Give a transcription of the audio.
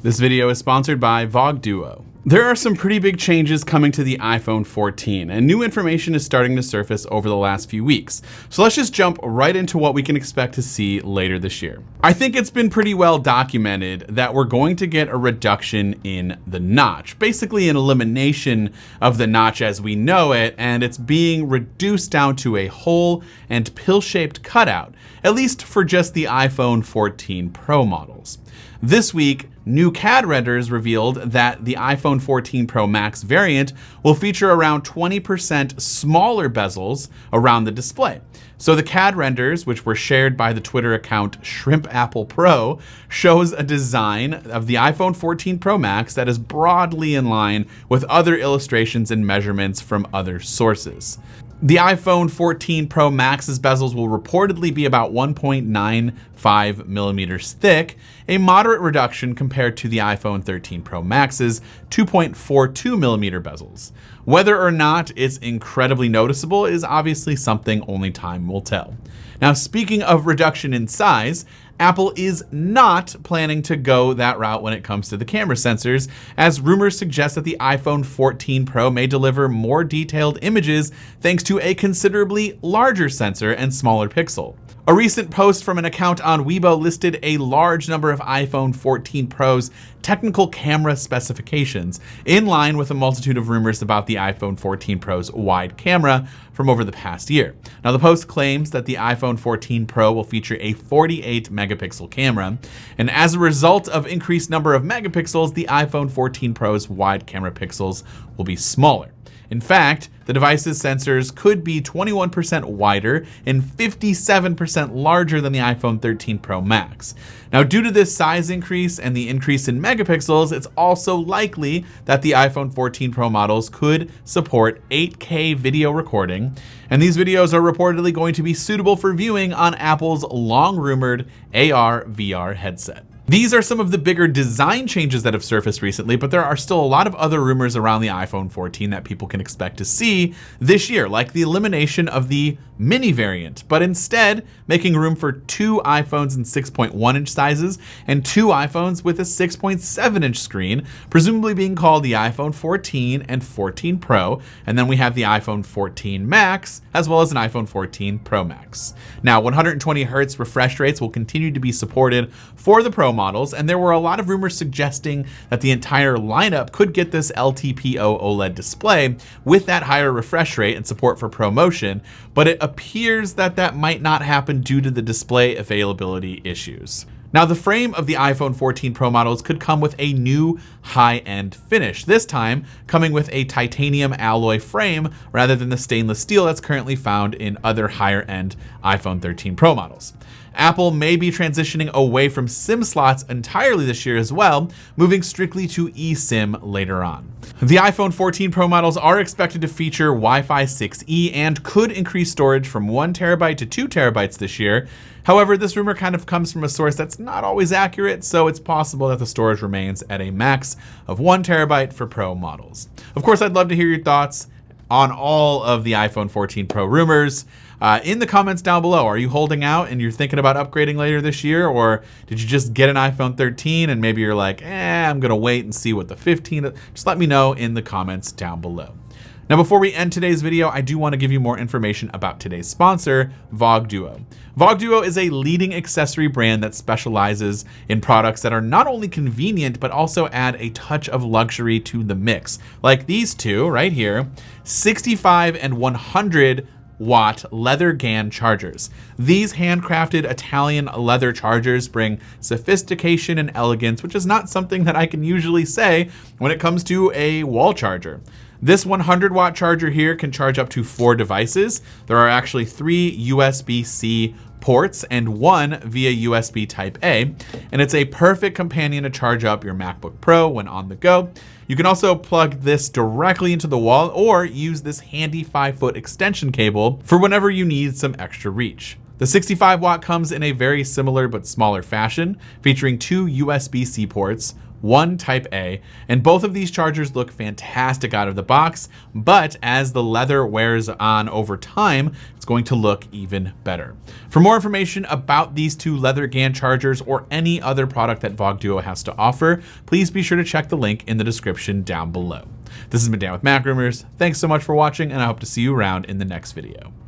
This video is sponsored by VOG Duo. There are some pretty big changes coming to the iPhone 14, and new information is starting to surface over the last few weeks. So let's just jump right into what we can expect to see later this year. I think it's been pretty well documented that we're going to get a reduction in the notch, basically an elimination of the notch as we know it, and it's being reduced down to a hole and pill-shaped cutout, at least for just the iPhone 14 Pro models. This week, new CAD renders revealed that the iPhone 14 Pro Max variant will feature around 20% smaller bezels around the display. So the CAD renders, which were shared by the Twitter account Shrimp Apple Pro, shows a design of the iPhone 14 Pro Max that is broadly in line with other illustrations and measurements from other sources. The iPhone 14 Pro Max's bezels will reportedly be about 1.95 millimeters thick, a moderate reduction compared to the iPhone 13 Pro Max's 2.42 millimeter bezels. Whether or not it's incredibly noticeable is obviously something only time will tell. Now, speaking of reduction in size, Apple is not planning to go that route when it comes to the camera sensors, as rumors suggest that the iPhone 14 Pro may deliver more detailed images thanks to a considerably larger sensor and smaller pixel. A recent post from an account on Weibo listed a large number of iPhone 14 Pro's technical camera specifications, in line with a multitude of rumors about the iPhone 14 Pro's wide camera from over the past year. Now, the post claims that the iPhone 14 Pro will feature a 48 megapixel camera, and as a result of increased number of megapixels, the iPhone 14 Pro's wide camera pixels will be smaller. In fact, the device's sensors could be 21% wider and 57% larger than the iPhone 13 Pro Max. Now, due to this size increase and the increase in megapixels, it's also likely that the iPhone 14 Pro models could support 8K video recording, and these videos are reportedly going to be suitable for viewing on Apple's long-rumored AR/VR headset. These are some of the bigger design changes that have surfaced recently, but there are still a lot of other rumors around the iPhone 14 that people can expect to see this year, like the elimination of the mini variant, but instead making room for two iPhones in 6.1 inch sizes and two iPhones with a 6.7 inch screen, presumably being called the iPhone 14 and 14 Pro, and then we have the iPhone 14 Max, as well as an iPhone 14 Pro Max. Now, 120 Hz refresh rates will continue to be supported for the Pro models, and there were a lot of rumors suggesting that the entire lineup could get this LTPO OLED display with that higher refresh rate and support for ProMotion, but it appears that that might not happen due to the display availability issues. Now, the frame of the iPhone 14 Pro models could come with a new high-end finish, this time coming with a titanium alloy frame rather than the stainless steel that's currently found in other higher-end iPhone 13 Pro models. Apple may be transitioning away from SIM slots entirely this year as well, moving strictly to eSIM later on. The iPhone 14 Pro models are expected to feature Wi-Fi 6E and could increase storage from 1 terabyte to 2 terabytes this year. However, this rumor kind of comes from a source that's not always accurate, so it's possible that the storage remains at a max of 1 terabyte for Pro models. Of course, I'd love to hear your thoughts on all of the iPhone 14 Pro rumors. In the comments down below, are you holding out and you're thinking about upgrading later this year, or did you just get an iPhone 13 and maybe you're like, I'm gonna wait and see what the 15, just let me know in the comments down below. Now, before we end today's video, I do want to give you more information about today's sponsor, VOG Duo. VOG Duo is a leading accessory brand that specializes in products that are not only convenient, but also add a touch of luxury to the mix. Like these two right here, 65 and 100 watt leather GAN chargers. These handcrafted Italian leather chargers bring sophistication and elegance, which is not something that I can usually say when it comes to a wall charger. This 100 watt charger here can charge up to 4 devices. There are actually 3 USB-C ports and 1 via USB Type A, and it's a perfect companion to charge up your MacBook Pro when on the go. You can also plug this directly into the wall or use this handy 5-foot extension cable for whenever you need some extra reach. The 65 watt comes in a very similar but smaller fashion, featuring 2 USB-C ports, one Type A, and both of these chargers look fantastic out of the box, but as the leather wears on over time, it's going to look even better. For more information about these two leather GAN chargers or any other product that VOG Duo has to offer, please be sure to check the link in the description down below. This has been Dan with MacRumors. Thanks so much for watching, and I hope to see you around in the next video.